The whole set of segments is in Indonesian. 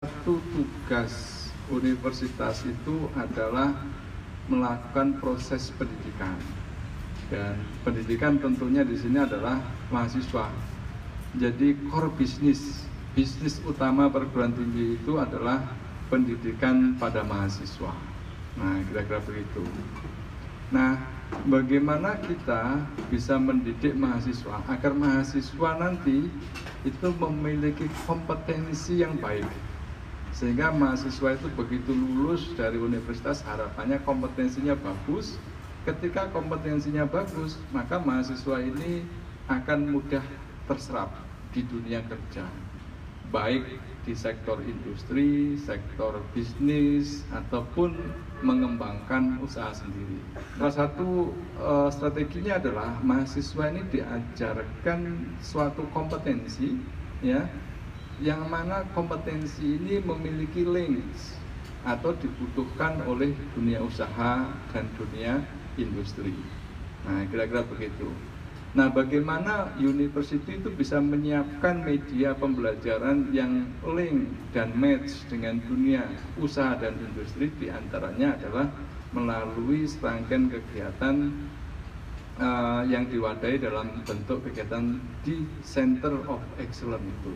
Satu tugas universitas itu adalah melakukan proses pendidikan, dan pendidikan tentunya di sini adalah mahasiswa. Jadi core bisnis utama perguruan tinggi itu adalah pendidikan pada mahasiswa. Nah, kira-kira begitu. Nah, bagaimana kita bisa mendidik mahasiswa agar mahasiswa nanti itu memiliki kompetensi yang baik, sehingga mahasiswa itu begitu lulus dari universitas harapannya kompetensinya bagus. Ketika kompetensinya bagus, maka mahasiswa ini akan mudah terserap di dunia kerja, baik di sektor industri, sektor bisnis, ataupun mengembangkan usaha sendiri. Salah satu strateginya adalah mahasiswa ini diajarkan suatu kompetensi, ya, yang mana kompetensi ini memiliki links atau dibutuhkan oleh dunia usaha dan dunia industri. Nah, kira-kira begitu. Nah, bagaimana university itu bisa menyiapkan media pembelajaran yang link dan match dengan dunia usaha dan industri, diantaranya adalah melalui serangkaian kegiatan yang diwadahi dalam bentuk kegiatan di Center of Excellence itu.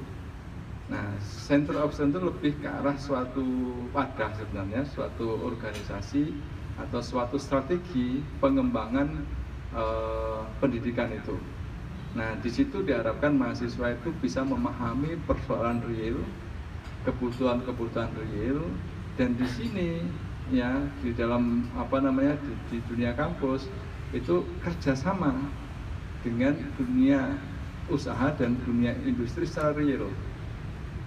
Nah, Center of Excellence itu lebih ke arah suatu wadah sebenarnya, suatu organisasi atau suatu strategi pengembangan pendidikan itu. Nah, di situ diharapkan mahasiswa itu bisa memahami persoalan real, kebutuhan real, dan di sini ya di dalam di dunia kampus itu kerjasama dengan dunia usaha dan dunia industri secara real.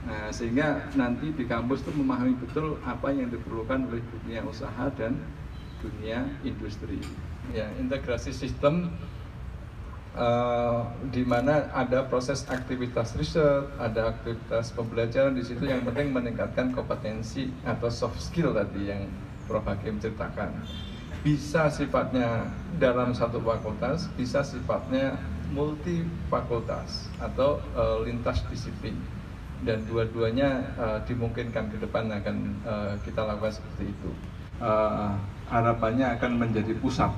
Nah, sehingga nanti di kampus itu memahami betul apa yang diperlukan oleh dunia usaha dan dunia industri. Ya, integrasi sistem di mana ada proses aktivitas riset, ada aktivitas pembelajaran di situ, yang penting meningkatkan kompetensi atau soft skill tadi yang Prof. Hakim ceritakan. Bisa sifatnya dalam satu fakultas, bisa sifatnya multi fakultas atau lintas disiplin, dan dua-duanya dimungkinkan ke depan akan kita lakukan seperti itu. Harapannya akan menjadi pusat,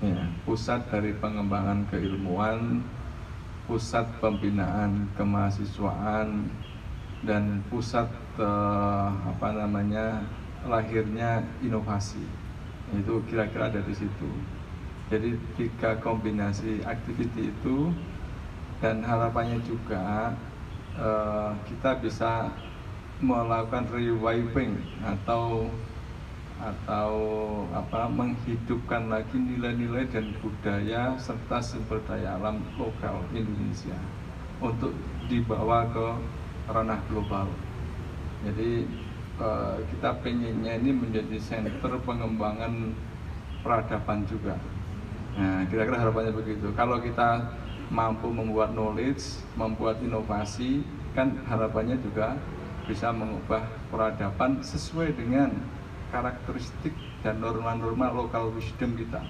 ya, pusat dari pengembangan keilmuan, pusat pembinaan kemahasiswaan, dan pusat lahirnya inovasi. Itu kira-kira dari situ. Jadi 3 kombinasi aktiviti itu, dan harapannya juga kita bisa melakukan reviving atau menghidupkan lagi nilai-nilai dan budaya serta sumber daya alam lokal Indonesia untuk dibawa ke ranah global. Jadi kita pengennya ini menjadi center pengembangan peradaban juga. Nah, kira-kira harapannya begitu. Kalau kita mampu membuat knowledge, membuat inovasi, kan harapannya juga bisa mengubah peradaban sesuai dengan karakteristik dan norma-norma local wisdom kita.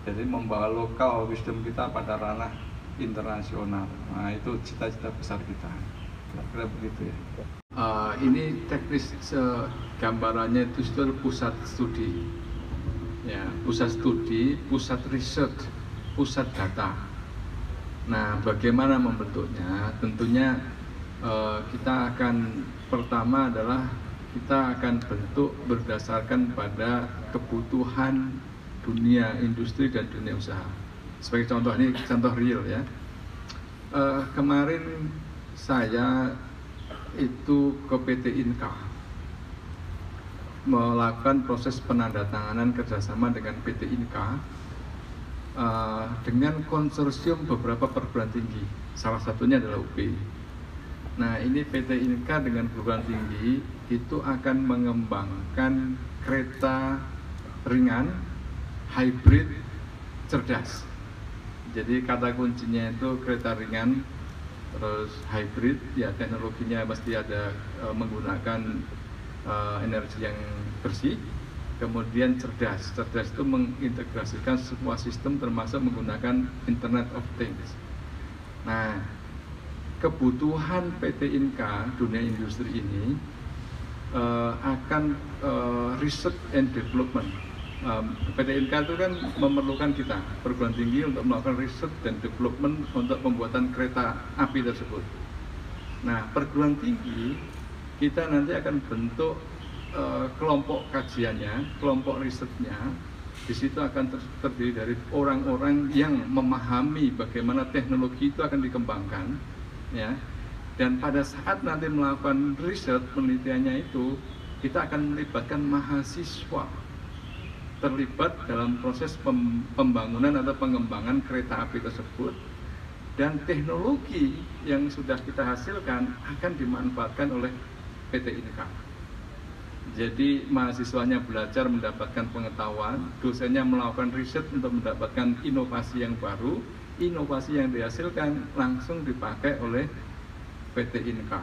Jadi membawa local wisdom kita pada ranah internasional. Nah, itu cita-cita besar kita. Kira-kira begitu ya. Ini teknis gambarannya itu pusat studi, ya, pusat studi, pusat riset, pusat data. Nah, bagaimana membentuknya? Tentunya kita akan pertama adalah kita akan bentuk berdasarkan pada kebutuhan dunia industri dan dunia usaha. Sebagai contoh, ini contoh real ya. Kemarin saya itu ke PT Inka melakukan proses penandatanganan kerjasama dengan PT Inka dengan konsorsium beberapa perguruan tinggi, salah satunya adalah UP. Nah, ini PT Inka dengan perguruan tinggi itu akan mengembangkan kereta ringan hybrid cerdas. Jadi kata kuncinya itu kereta ringan terus hybrid, ya, teknologinya pasti ada menggunakan energi yang bersih, kemudian cerdas. Cerdas itu mengintegrasikan semua sistem termasuk menggunakan Internet of Things. Nah, kebutuhan PT Inka dunia industri ini melakukan research and development. PT Inka itu kan memerlukan kita perguruan tinggi untuk melakukan research dan development untuk pembuatan kereta api tersebut. Nah, perguruan tinggi kita nanti akan bentuk kelompok kajiannya, kelompok risetnya. Di situ akan terdiri dari orang-orang yang memahami bagaimana teknologi itu akan dikembangkan, ya. Dan pada saat nanti melakukan riset penelitiannya itu, kita akan melibatkan mahasiswa terlibat dalam proses pembangunan atau pengembangan kereta api tersebut, dan teknologi yang sudah kita hasilkan akan dimanfaatkan oleh PT Inka. Jadi mahasiswanya belajar mendapatkan pengetahuan, dosennya melakukan riset untuk mendapatkan inovasi yang baru, inovasi yang dihasilkan langsung dipakai oleh PT Inka.